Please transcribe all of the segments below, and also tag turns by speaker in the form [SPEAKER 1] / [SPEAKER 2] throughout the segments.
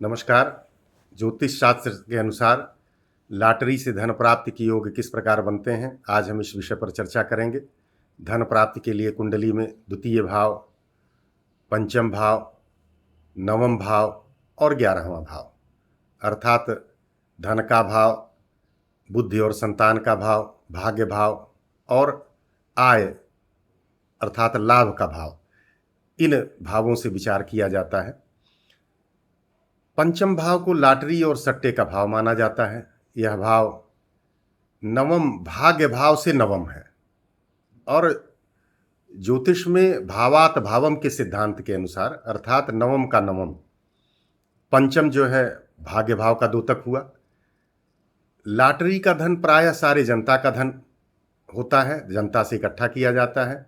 [SPEAKER 1] नमस्कार। ज्योतिष शास्त्र के अनुसार लॉटरी से धन प्राप्ति के योग किस प्रकार बनते हैं, आज हम इस विषय पर चर्चा करेंगे। धन प्राप्ति के लिए कुंडली में द्वितीय भाव, पंचम भाव, नवम भाव और 11वां भाव अर्थात धन का भाव, बुद्धि और संतान का भाव, भाग्य भाव और आय अर्थात लाभ का भाव, इन भावों से विचार किया जाता है। पंचम भाव को लॉटरी और सट्टे का भाव माना जाता है। यह भाव नवम भाग्य भाव से नवम है और ज्योतिष में भावात भावम के सिद्धांत के अनुसार अर्थात नवम का नवम, पंचम जो है भाग्य भाव का द्योतक हुआ। लॉटरी का धन प्रायः सारे जनता का धन होता है, जनता से इकट्ठा किया जाता है,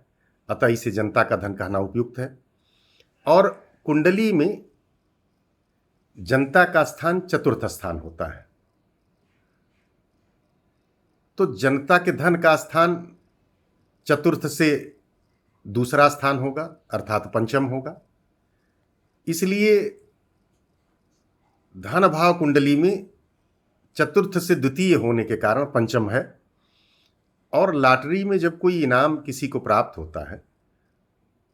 [SPEAKER 1] अतः इसे जनता का धन कहना उपयुक्त है। और कुंडली में जनता का स्थान चतुर्थ स्थान होता है, तो जनता के धन का स्थान चतुर्थ से दूसरा स्थान होगा अर्थात पंचम होगा। इसलिए धन भाव कुंडली में चतुर्थ से द्वितीय होने के कारण पंचम है। और लॉटरी में जब कोई इनाम किसी को प्राप्त होता है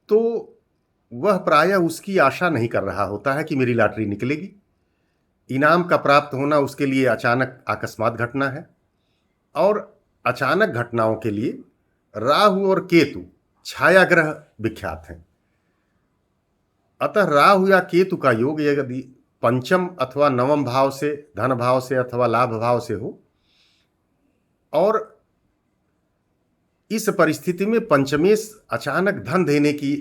[SPEAKER 1] तो वह प्रायः उसकी आशा नहीं कर रहा होता है कि मेरी लॉटरी निकलेगी। इनाम का प्राप्त होना उसके लिए अचानक अकस्मात घटना है और अचानक घटनाओं के लिए राहु और केतु छाया ग्रह विख्यात हैं। अतः राहु या केतु का योग यदि पंचम अथवा नवम भाव से, धन भाव से अथवा लाभ भाव से हो और इस परिस्थिति में पंचमेश अचानक धन देने की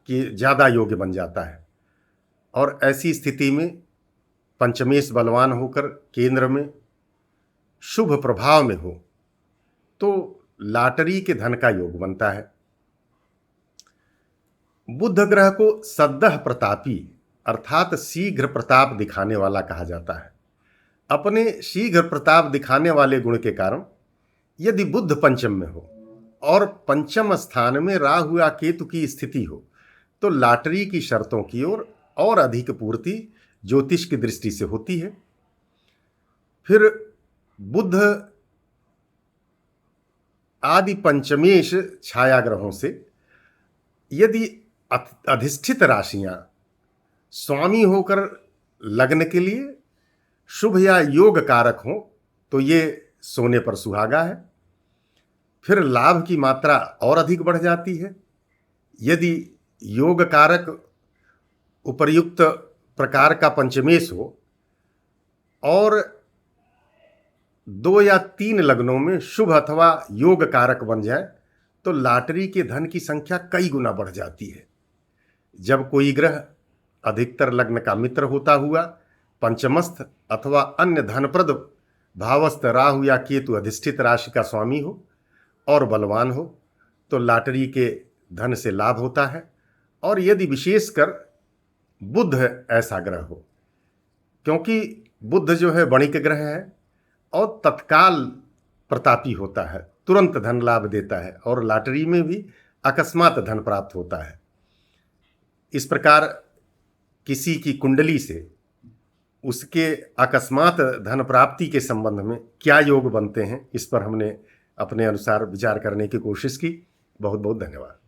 [SPEAKER 1] ज़्यादा योग्य बन जाता है और ऐसी स्थिति में पंचमेश बलवान होकर केंद्र में शुभ प्रभाव में हो तो लॉटरी के धन का योग बनता है। बुध ग्रह को सद्दह प्रतापी अर्थात शीघ्र प्रताप दिखाने वाला कहा जाता है। अपने शीघ्र प्रताप दिखाने वाले गुण के कारण यदि बुध पंचम में हो और पंचम स्थान में राहु या केतु की स्थिति हो तो लॉटरी की शर्तों की ओर और अधिक पूर्ति ज्योतिष की दृष्टि से होती है। फिर बुध आदि पंचमेश छाया ग्रहों से यदि अधिष्ठित राशियां स्वामी होकर लग्न के लिए शुभ या योग कारक हों तो ये सोने पर सुहागा है। फिर लाभ की मात्रा और अधिक बढ़ जाती है। यदि योग कारक उपर्युक्त प्रकार का पंचमेश हो और 2 या 3 लग्नों में शुभ अथवा योग कारक बन जाए तो लॉटरी के धन की संख्या कई गुना बढ़ जाती है। जब कोई ग्रह अधिकतर लग्न का मित्र होता हुआ पंचमस्थ अथवा अन्य धनप्रद भावस्थ राहु या केतु अधिष्ठित राशि का स्वामी हो और बलवान हो तो लॉटरी के धन से लाभ होता है। और यदि विशेषकर बुध ऐसा ग्रह हो, क्योंकि बुध जो है वणिक ग्रह है और तत्काल प्रतापी होता है, तुरंत धन लाभ देता है और लॉटरी में भी अकस्मात धन प्राप्त होता है। इस प्रकार किसी की कुंडली से उसके अकस्मात धन प्राप्ति के संबंध में क्या योग बनते हैं, इस पर हमने अपने अनुसार विचार करने की कोशिश की। बहुत बहुत धन्यवाद।